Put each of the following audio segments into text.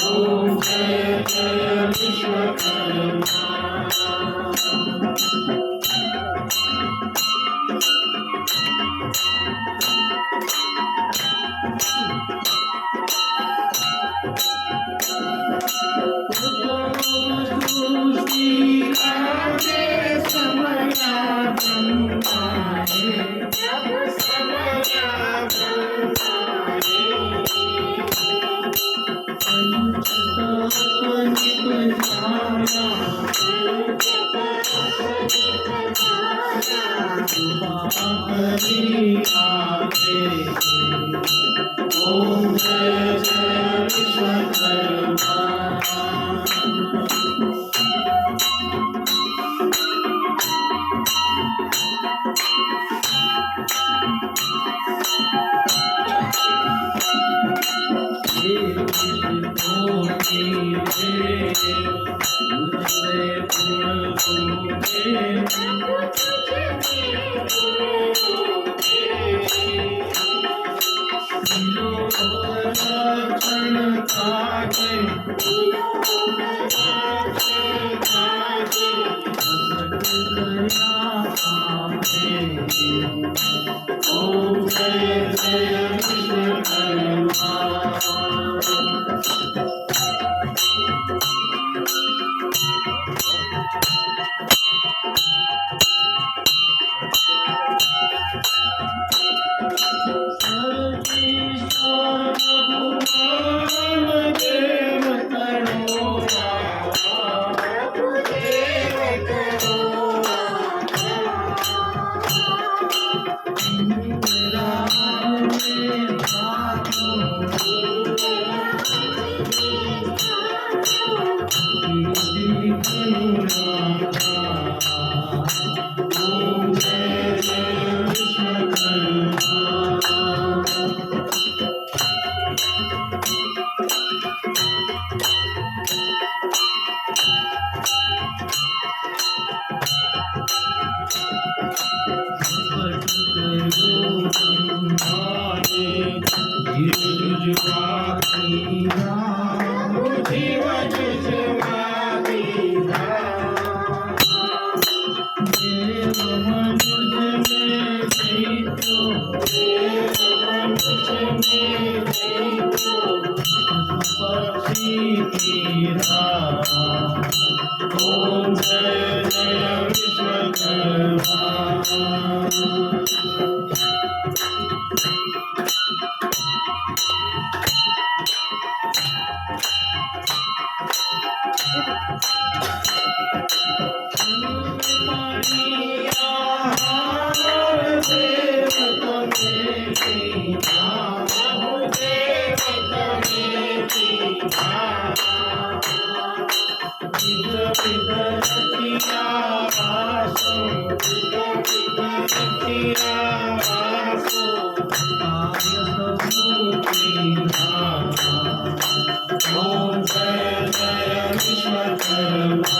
ओम जय जय विश्वकर्मा। ओम जय जय विश्वकर्मा। ओम जय जय विश्वकर्मा। ओम जय जय विश्वकर्मा।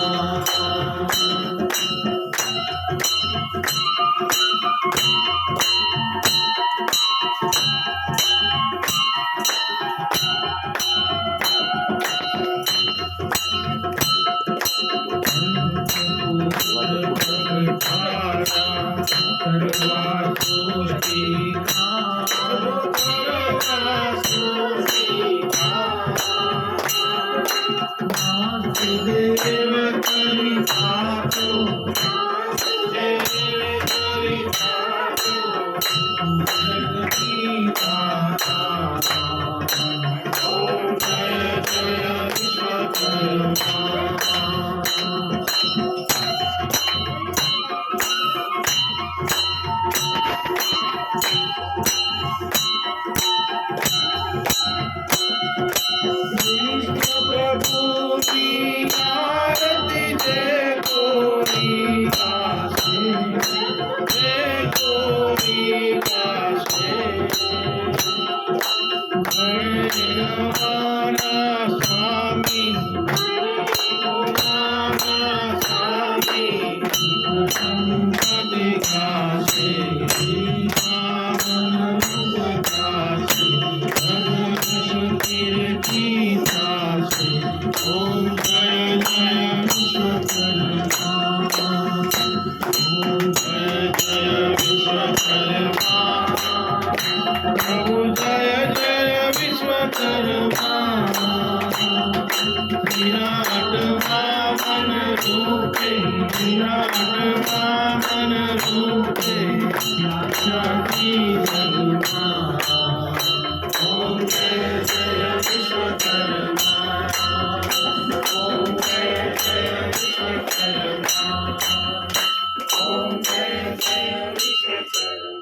ओम जय जय विश्वकर्मा। प्रभु की आरती संकटे काशे पावन रूपकाशे जगदीश कीर्तिताशे ओम जय जय विश्वकर्मा ओम जय जय विश्वकर्मा प्रभु जय जय विश्वकर्मा विराट वामन रूपे विराट वामन रूपे जाति जगमा ओम जय जय विश्वकर्मा ओम जय जय विश्वकर्मा ओम जय जय विश्वकर्मा